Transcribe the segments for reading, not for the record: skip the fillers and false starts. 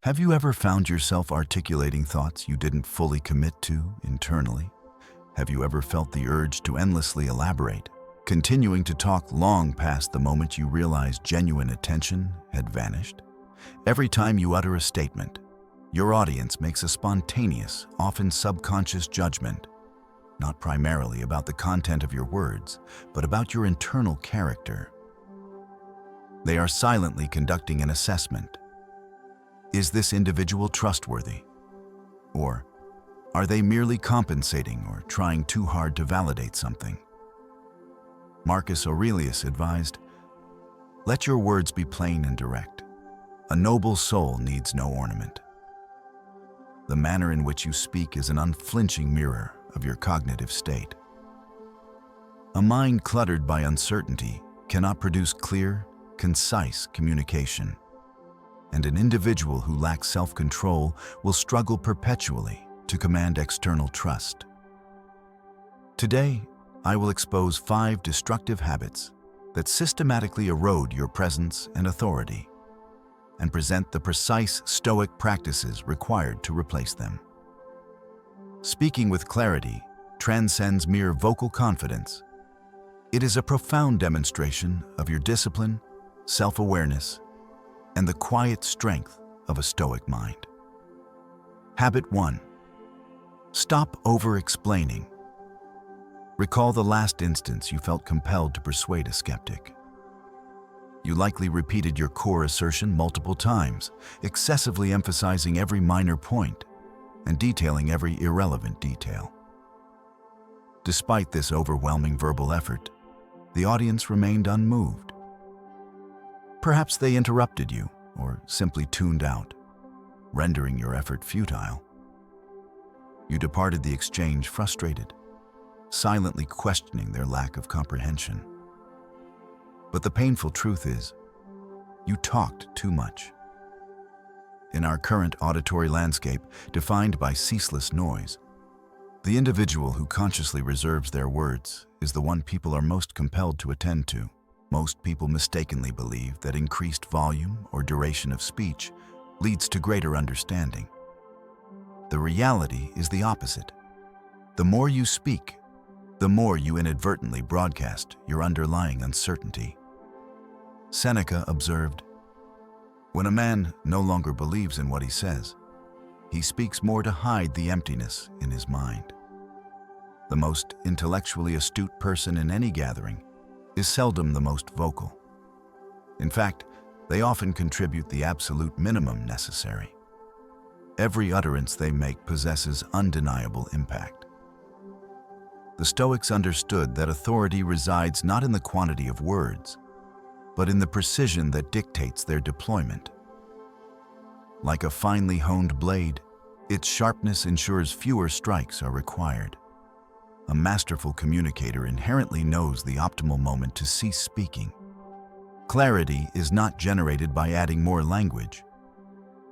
Have you ever found yourself articulating thoughts you didn't fully commit to internally? Have you ever felt the urge to endlessly elaborate, continuing to talk long past the moment you realized genuine attention had vanished? Every time you utter a statement, your audience makes a spontaneous, often subconscious judgment, not primarily about the content of your words, but about your internal character. They are silently conducting an assessment. Is this individual trustworthy? Or are they merely compensating or trying too hard to validate something? Marcus Aurelius advised, "Let your words be plain and direct. A noble soul needs no ornament." The manner in which you speak is an unflinching mirror of your cognitive state. A mind cluttered by uncertainty cannot produce clear, concise communication, and an individual who lacks self-control will struggle perpetually to command external trust. Today, I will expose 5 destructive habits that systematically erode your presence and authority, and present the precise Stoic practices required to replace them. Speaking with clarity transcends mere vocal confidence. It is a profound demonstration of your discipline, self-awareness, and the quiet strength of a Stoic mind. Habit 1. Stop over-explaining. Recall the last instance you felt compelled to persuade a skeptic. You likely repeated your core assertion multiple times, excessively emphasizing every minor point and detailing every irrelevant detail. Despite this overwhelming verbal effort, the audience remained unmoved. Perhaps they interrupted you or simply tuned out, rendering your effort futile. You departed the exchange frustrated, silently questioning their lack of comprehension. But the painful truth is, you talked too much. In our current auditory landscape, defined by ceaseless noise, the individual who consciously reserves their words is the one people are most compelled to attend to. Most people mistakenly believe that increased volume or duration of speech leads to greater understanding. The reality is the opposite. The more you speak, the more you inadvertently broadcast your underlying uncertainty. Seneca observed, "When a man no longer believes in what he says, he speaks more to hide the emptiness in his mind." The most intellectually astute person in any gathering is seldom the most vocal. In fact, they often contribute the absolute minimum necessary. Every utterance they make possesses undeniable impact. The Stoics understood that authority resides not in the quantity of words, but in the precision that dictates their deployment. Like a finely honed blade, its sharpness ensures fewer strikes are required. A masterful communicator inherently knows the optimal moment to cease speaking. Clarity is not generated by adding more language.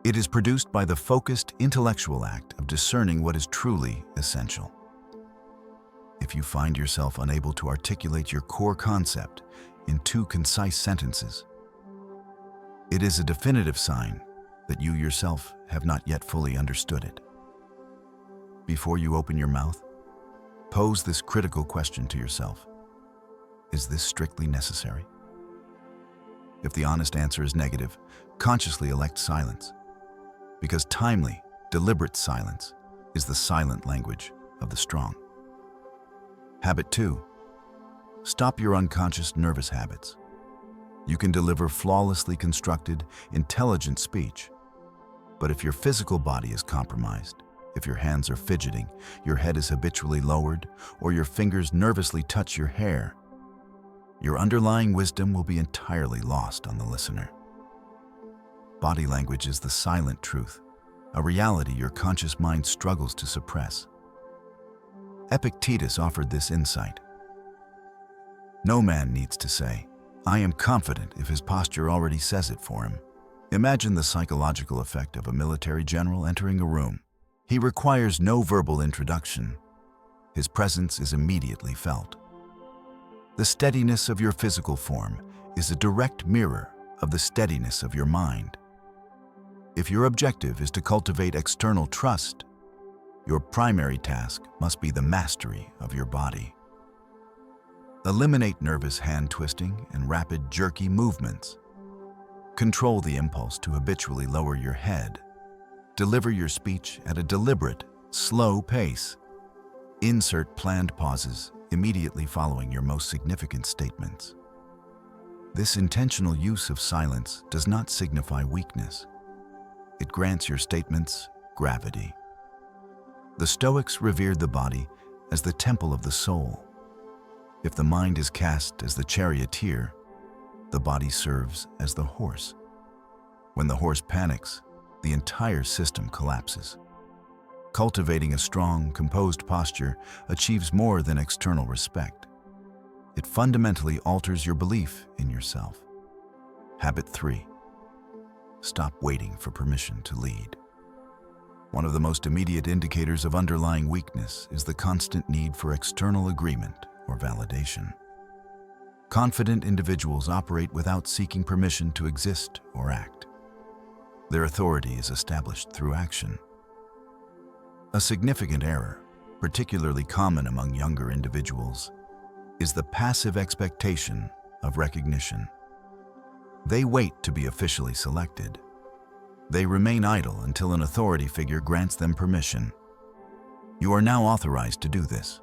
It is produced by the focused intellectual act of discerning what is truly essential. If you find yourself unable to articulate your core concept in 2 concise sentences, it is a definitive sign that you yourself have not yet fully understood it. Before you open your mouth, pose this critical question to yourself. Is this strictly necessary? If the honest answer is negative, consciously elect silence, because timely, deliberate silence is the silent language of the strong. Habit 2. Stop your unconscious nervous habits. You can deliver flawlessly constructed, intelligent speech, but if your physical body is compromised, if your hands are fidgeting, your head is habitually lowered, or your fingers nervously touch your hair, your underlying wisdom will be entirely lost on the listener. Body language is the silent truth, a reality your conscious mind struggles to suppress. Epictetus offered this insight. No man needs to say, "I am confident," if his posture already says it for him. Imagine the psychological effect of a military general entering a room. He requires no verbal introduction. His presence is immediately felt. The steadiness of your physical form is a direct mirror of the steadiness of your mind. If your objective is to cultivate external trust, your primary task must be the mastery of your body. Eliminate nervous hand twisting and rapid jerky movements. Control the impulse to habitually lower your head. Deliver your speech at a deliberate, slow pace. Insert planned pauses immediately following your most significant statements. This intentional use of silence does not signify weakness. It grants your statements gravity. The Stoics revered the body as the temple of the soul. If the mind is cast as the charioteer, the body serves as the horse. When the horse panics, the entire system collapses. Cultivating a strong, composed posture achieves more than external respect. It fundamentally alters your belief in yourself. Habit 3. Stop waiting for permission to lead. One of the most immediate indicators of underlying weakness is the constant need for external agreement or validation. Confident individuals operate without seeking permission to exist or act. Their authority is established through action. A significant error, particularly common among younger individuals, is the passive expectation of recognition. They wait to be officially selected. They remain idle until an authority figure grants them permission. You are now authorized to do this.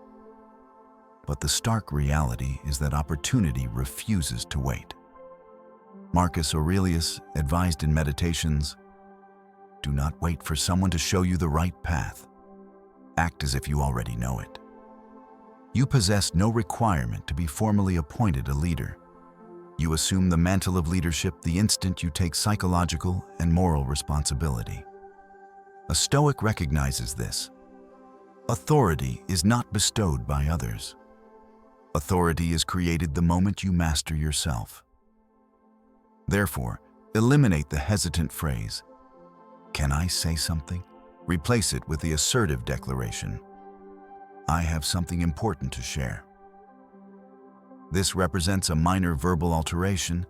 But the stark reality is that opportunity refuses to wait. Marcus Aurelius advised in Meditations, "Do not wait for someone to show you the right path. Act as if you already know it." You possess no requirement to be formally appointed a leader. You assume the mantle of leadership the instant you take psychological and moral responsibility. A Stoic recognizes this. Authority is not bestowed by others. Authority is created the moment you master yourself. Therefore, eliminate the hesitant phrase, "Can I say something?" Replace it with the assertive declaration, "I have something important to share." This represents a minor verbal alteration,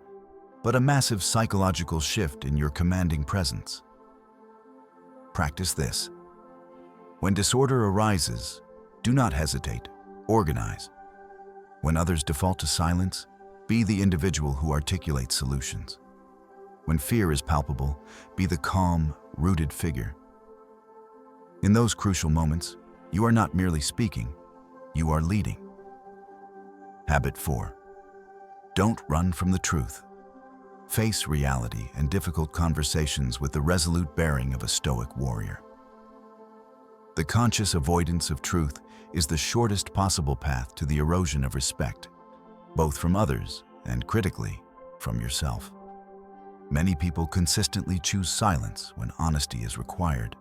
but a massive psychological shift in your commanding presence. Practice this. When disorder arises, do not hesitate, organize. When others default to silence, be the individual who articulates solutions. When fear is palpable, be the calm, rooted figure. In those crucial moments, you are not merely speaking, you are leading. Habit 4. Don't run from the truth. Face reality and difficult conversations with the resolute bearing of a Stoic warrior. The conscious avoidance of truth is the shortest possible path to the erosion of respect, both from others and, critically, from yourself. Many people consistently choose silence when honesty is required.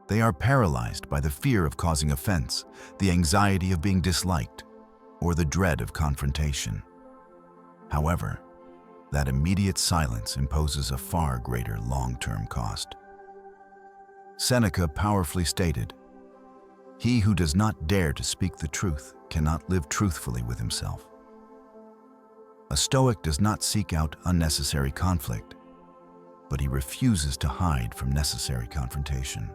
They are paralyzed by the fear of causing offense, the anxiety of being disliked, or the dread of confrontation. However, that immediate silence imposes a far greater long-term cost. Seneca powerfully stated, "He who does not dare to speak the truth cannot live truthfully with himself." A Stoic does not seek out unnecessary conflict, but he refuses to hide from necessary confrontation.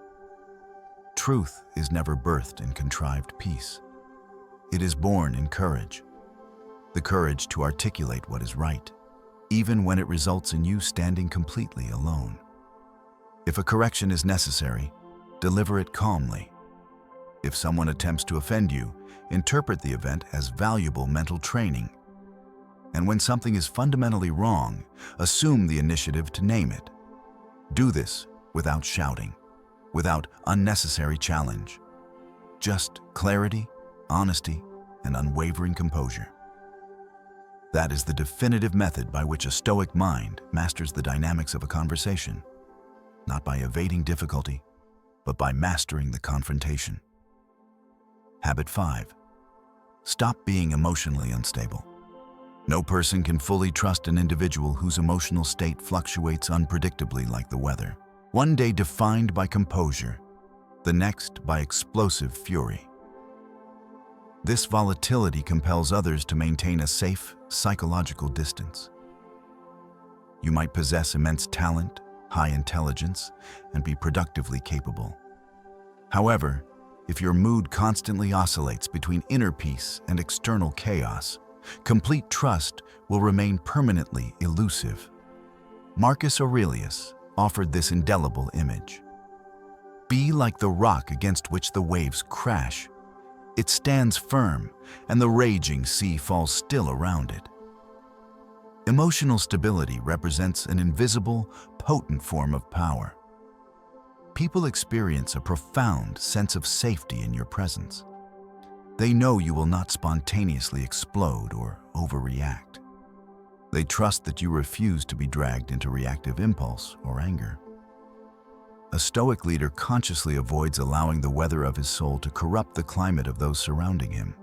Truth is never birthed in contrived peace. It is born in courage, the courage to articulate what is right, even when it results in you standing completely alone. If a correction is necessary, deliver it calmly. If someone attempts to offend you, interpret the event as valuable mental training. And when something is fundamentally wrong, assume the initiative to name it. Do this without shouting, without unnecessary challenge. Just clarity, honesty, and unwavering composure. That is the definitive method by which a Stoic mind masters the dynamics of a conversation, not by evading difficulty, but by mastering the confrontation. Habit 5. Stop being emotionally unstable. No person can fully trust an individual whose emotional state fluctuates unpredictably like the weather. One day defined by composure, the next by explosive fury. This volatility compels others to maintain a safe, psychological distance. You might possess immense talent, high intelligence, and be productively capable. However, if your mood constantly oscillates between inner peace and external chaos, complete trust will remain permanently elusive. Marcus Aurelius offered this indelible image. Be like the rock against which the waves crash. It stands firm, and the raging sea falls still around it. Emotional stability represents an invisible, potent form of power. People experience a profound sense of safety in your presence. They know you will not spontaneously explode or overreact. They trust that you refuse to be dragged into reactive impulse or anger. A Stoic leader consciously avoids allowing the weather of his soul to corrupt the climate of those surrounding him.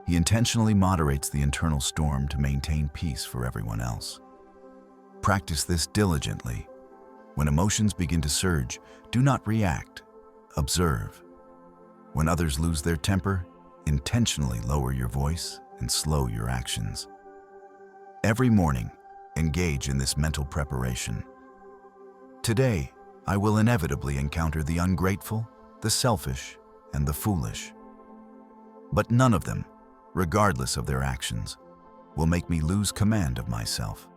He intentionally moderates the internal storm to maintain peace for everyone else. Practice this diligently. When emotions begin to surge, do not react, observe. When others lose their temper, intentionally lower your voice and slow your actions. Every morning, engage in this mental preparation. Today, I will inevitably encounter the ungrateful, the selfish, and the foolish. But none of them, regardless of their actions, will make me lose command of myself.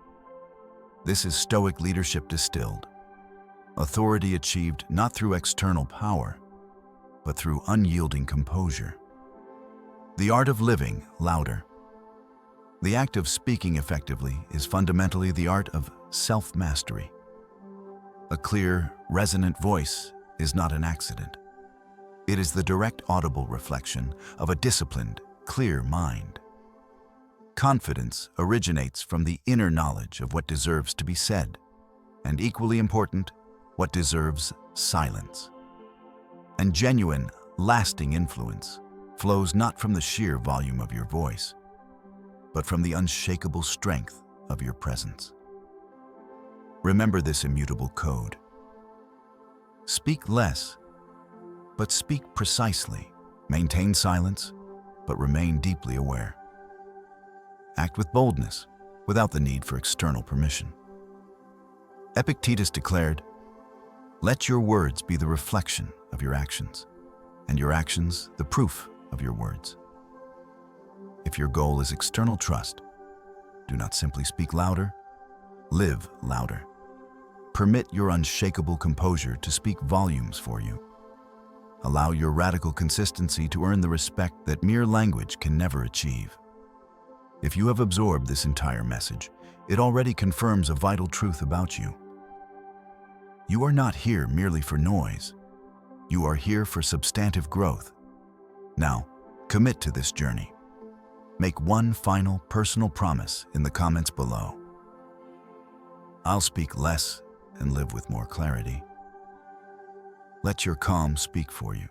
This is Stoic leadership distilled. Authority achieved not through external power, but through unyielding composure. The art of living louder. The act of speaking effectively is fundamentally the art of self-mastery. A clear, resonant voice is not an accident. It is the direct audible reflection of a disciplined, clear mind. Confidence originates from the inner knowledge of what deserves to be said, and equally important, what deserves silence. And genuine, lasting influence flows not from the sheer volume of your voice, but from the unshakable strength of your presence. Remember this immutable code. Speak less, but speak precisely. Maintain silence, but remain deeply aware. Act with boldness, without the need for external permission. Epictetus declared, "Let your words be the reflection of your actions, and your actions the proof of your words." If your goal is external trust, do not simply speak louder, live louder. Permit your unshakable composure to speak volumes for you. Allow your radical consistency to earn the respect that mere language can never achieve. If you have absorbed this entire message, it already confirms a vital truth about you. You are not here merely for noise. You are here for substantive growth. Now, commit to this journey. Make one final personal promise in the comments below. I'll speak less and live with more clarity. Let your calm speak for you.